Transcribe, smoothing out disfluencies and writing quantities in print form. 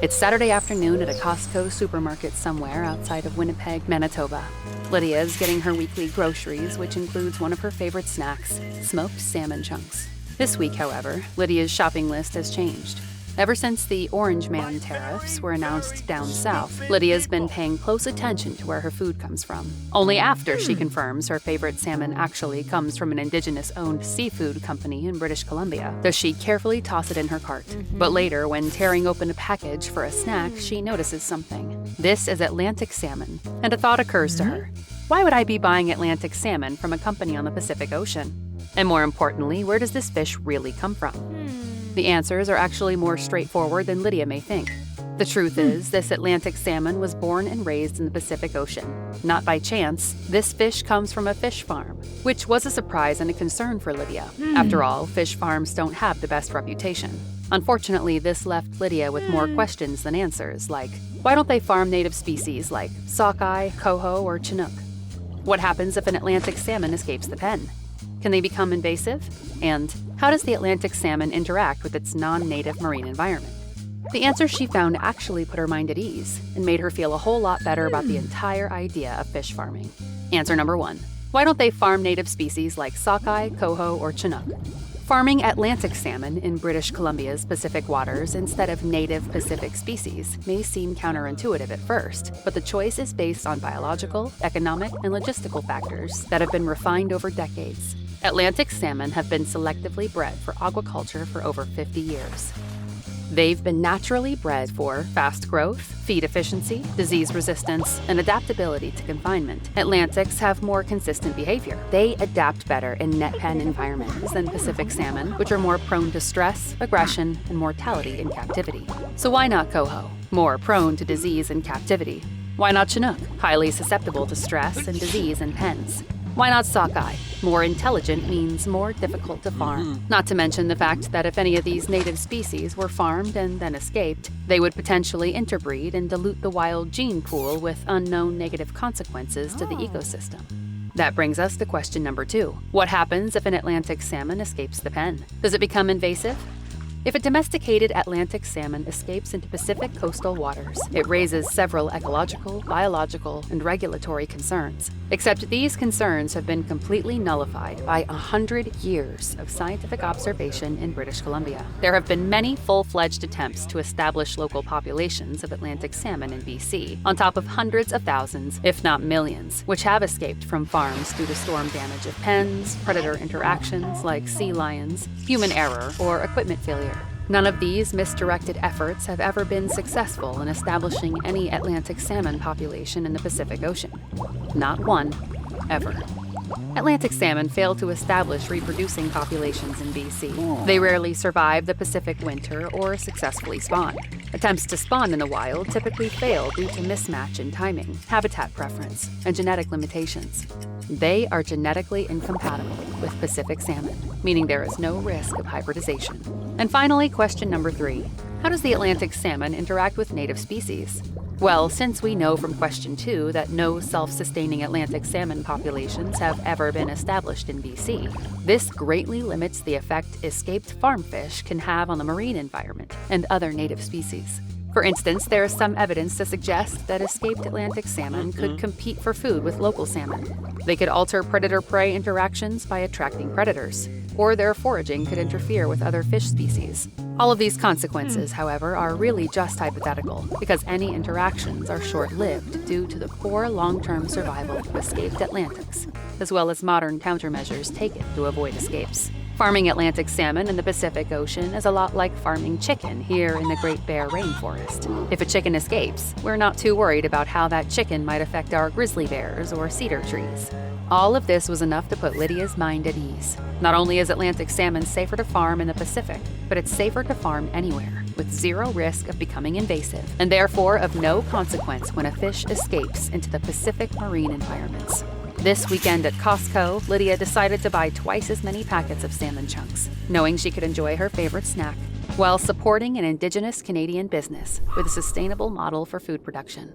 It's Saturday afternoon at a Costco supermarket somewhere outside of Winnipeg, Manitoba. Lydia is getting her weekly groceries, which includes one of her favorite snacks, smoked salmon chunks. This week, however, Lydia's shopping list has changed. Ever since the Orange Man tariffs were announced down south, Lydia's been paying close attention to where her food comes from. Only after she confirms her favorite salmon actually comes from an Indigenous-owned seafood company in British Columbia does she carefully toss it in her cart. But later, when tearing open a package for a snack, she notices something. This is Atlantic salmon, and a thought occurs to her. Why would I be buying Atlantic salmon from a company on the Pacific Ocean? And more importantly, where does this fish really come from? The answers are actually more straightforward than Lydia may think. The truth is, this Atlantic salmon was born and raised in the Pacific Ocean. Not by chance, this fish comes from a fish farm, which was a surprise and a concern for Lydia. After all, fish farms don't have the best reputation. Unfortunately, this left Lydia with more questions than answers, like, why don't they farm native species like sockeye, coho, or chinook? What happens if an Atlantic salmon escapes the pen? Can they become invasive? And how does the Atlantic salmon interact with its non-native marine environment? The answers she found actually put her mind at ease and made her feel a whole lot better about the entire idea of fish farming. Answer number 1. Why don't they farm native species like sockeye, coho, or chinook? Farming Atlantic salmon in British Columbia's Pacific waters instead of native Pacific species may seem counterintuitive at first, but the choice is based on biological, economic, and logistical factors that have been refined over decades. Atlantic salmon have been selectively bred for aquaculture for over 50 years. They've been naturally bred for fast growth, feed efficiency, disease resistance, and adaptability to confinement. Atlantics have more consistent behavior. They adapt better in net pen environments than Pacific salmon, which are more prone to stress, aggression, and mortality in captivity. So why not coho, more prone to disease in captivity? Why not chinook, highly susceptible to stress and disease in pens? Why not sockeye? More intelligent means more difficult to farm. Not to mention the fact that if any of these native species were farmed and then escaped, they would potentially interbreed and dilute the wild gene pool with unknown negative consequences to the ecosystem. That brings us to question number 2. What happens if an Atlantic salmon escapes the pen? Does it become invasive? If a domesticated Atlantic salmon escapes into Pacific coastal waters, it raises several ecological, biological, and regulatory concerns. Except these concerns have been completely nullified by 100 years of scientific observation in British Columbia. There have been many full-fledged attempts to establish local populations of Atlantic salmon in BC, on top of hundreds of thousands, if not millions, which have escaped from farms due to storm damage of pens, predator interactions like sea lions, human error, or equipment failure. None of these misdirected efforts have ever been successful in establishing any Atlantic salmon population in the Pacific Ocean. Not one, ever. Atlantic salmon fail to establish reproducing populations in BC. They rarely survive the Pacific winter or successfully spawn. Attempts to spawn in the wild typically fail due to mismatch in timing, habitat preference, and genetic limitations. They are genetically incompatible with Pacific salmon, meaning there is no risk of hybridization. And finally, question number 3. How does the Atlantic salmon interact with native species? Well, since we know from question 2 that no self-sustaining Atlantic salmon populations have ever been established in BC, this greatly limits the effect escaped farm fish can have on the marine environment and other native species. For instance, there is some evidence to suggest that escaped Atlantic salmon could compete for food with local salmon. They could alter predator-prey interactions by attracting predators, or their foraging could interfere with other fish species. All of these consequences, however, are really just hypothetical, because any interactions are short-lived due to the poor long-term survival of escaped Atlantics, as well as modern countermeasures taken to avoid escapes. Farming Atlantic salmon in the Pacific Ocean is a lot like farming chicken here in the Great Bear Rainforest. If a chicken escapes, we're not too worried about how that chicken might affect our grizzly bears or cedar trees. All of this was enough to put Lydia's mind at ease. Not only is Atlantic salmon safer to farm in the Pacific, but it's safer to farm anywhere, with zero risk of becoming invasive, and therefore of no consequence when a fish escapes into the Pacific marine environments. This weekend at Costco, Lydia decided to buy twice as many packets of salmon chunks, knowing she could enjoy her favorite snack, while supporting an Indigenous Canadian business with a sustainable model for food production.